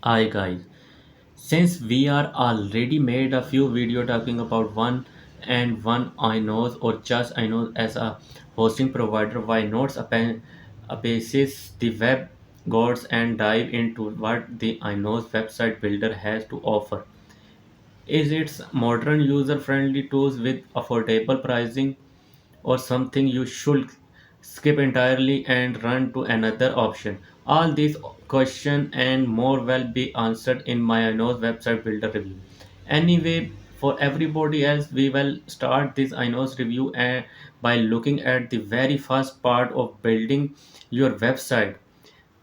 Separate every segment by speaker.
Speaker 1: Hi guys, since we are already made a few video talking about one iNodes or just iNodes as a hosting provider, why not basis the web gods and dive into what the iNodes website builder has to offer. Is its modern user-friendly tools with affordable pricing or something you should skip entirely and run to another option? All these questions and more will be answered in my iNodes website builder review. Anyway, for everybody else, we will start this iNodes review by looking at the very first part of building your website.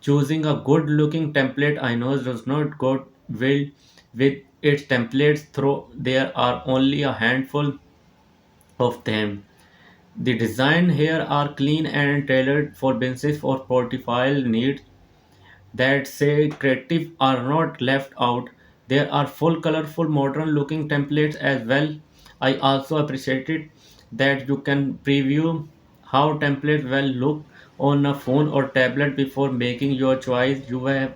Speaker 1: Choosing a good looking template iNodes does not go well with its templates, though there are only a handful of them. The design here are clean and tailored for business or portfolio needs that say creative are not left out. There are full colorful modern looking templates as well. I also appreciated that you can preview how templates will look on a phone or tablet before making your choice. You have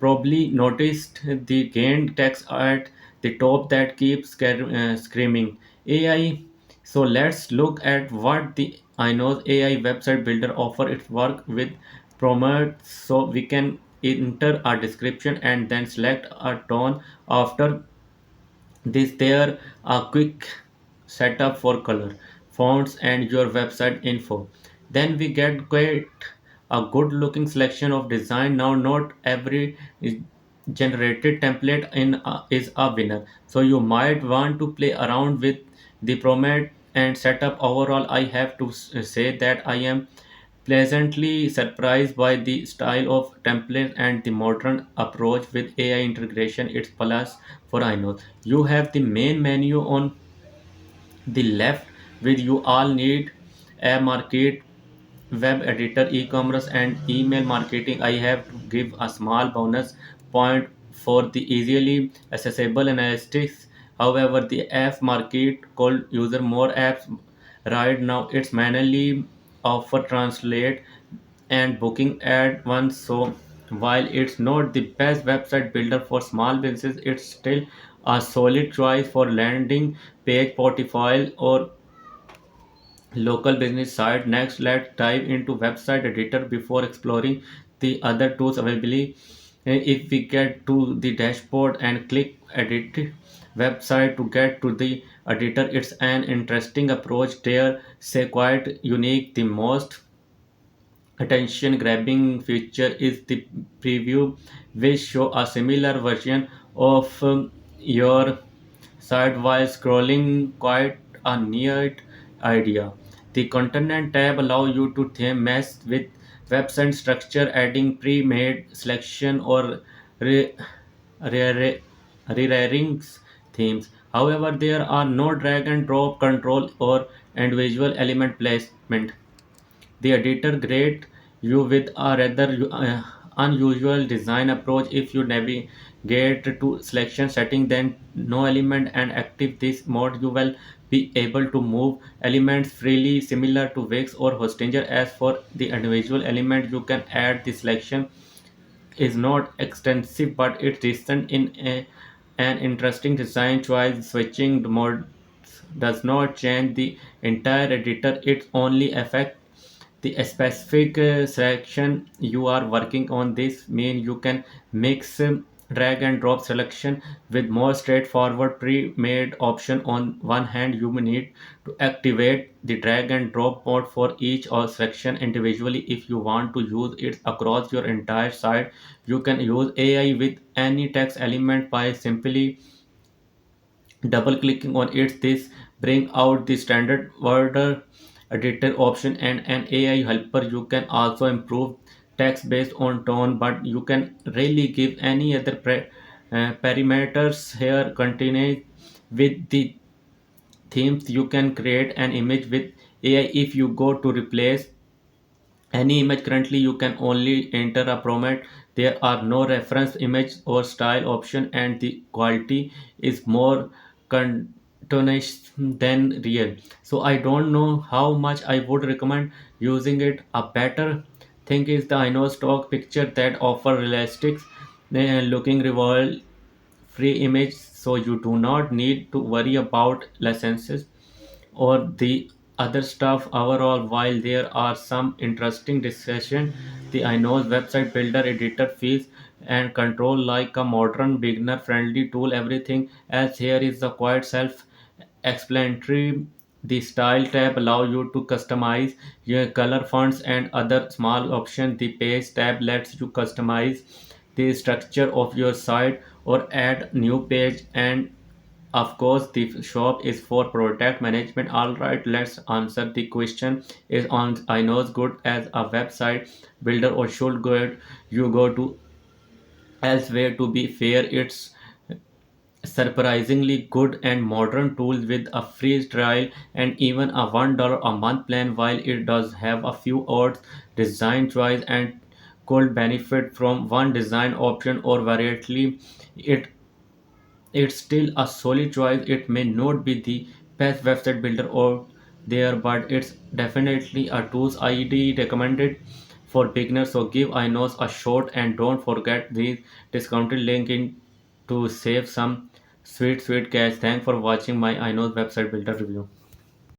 Speaker 1: probably noticed the gained text at the top that keeps screaming AI. So let's look at what the iKnows AI website builder offer its work with promote, so we can enter a description and then select a tone. After this there a quick setup for color fonts and your website info. Then we get quite a good looking selection of design. Now not every generated template is a winner, so you might want to play around with the prompt and setup. Overall, I have to say that I am pleasantly surprised by the style of template and the modern approach with AI integration. It's plus for I know. You have the main menu on the left with you all need a market, web editor, e-commerce and email marketing. I have to give a small bonus point for the easily accessible analytics. However, the app market could user more apps right now. It's manually offer translate and booking at once. So while it's not the best website builder for small businesses, it's still a solid choice for landing page, portfolio or local business site. Next, let's dive into website editor before exploring the other tools available. If we get to the dashboard and click edit website to get to the editor, it's an interesting approach there, say quite unique. The most attention grabbing feature is the preview, which show a similar version of your site while scrolling. Quite a neat idea. The content tab allow you to theme mess with website structure, adding pre-made selection or re- re- rewiring themes. However, there are no drag and drop control or individual element placement. The editor great you with a rather unusual design approach. If you navigate to selection setting, then no element and active this mode, you will be able to move elements freely, similar to Wix or Hostinger. As for the individual element, you can add the selection is not extensive, but it's recent in an interesting design choice. Switching the modes does not change the entire editor, it only affects the specific section you are working on. This means you can mix drag and drop selection with more straightforward pre-made option. On one hand, you may need to activate the drag and drop mode for each or section individually. If you want to use it across your entire site, you can use AI with any text element by simply double clicking on it. This bring out the standard word editor option and an AI helper. You can also improve text based on tone, but you can really give any other parameters here. Continue with the themes. You can create an image with AI. If you go to replace any image currently, you can only enter a prompt. There are no reference image or style option, and the quality is more cartoonish than real. So I don't know how much I would recommend using it. A better thing is the I know stock picture that offer realistic looking revolve free image, so you do not need to worry about licenses or the other stuff. Overall, while there are some interesting decisions, the iKnow's website builder editor feels and control like a modern beginner friendly tool. Everything else here is the quite self explanatory. The style tab allow you to customize your color fonts and other small options. The page tab lets you customize the structure of your site or add new page, and of course the shop is for product management. All right, let's answer the question: is on iKnow's good as a website builder, or should you go to elsewhere? To be fair, it's surprisingly good and modern tool with a free trial and even a $1 a month plan. While it does have a few odd design choice and could benefit from one design option or variety, it it's still a solid choice. It may not be the best website builder out there, but it's definitely a tool ID recommended for beginners. So give iKnows a shot and don't forget the discounted link in to save some sweet cash. Thanks for watching my iKnows website builder review.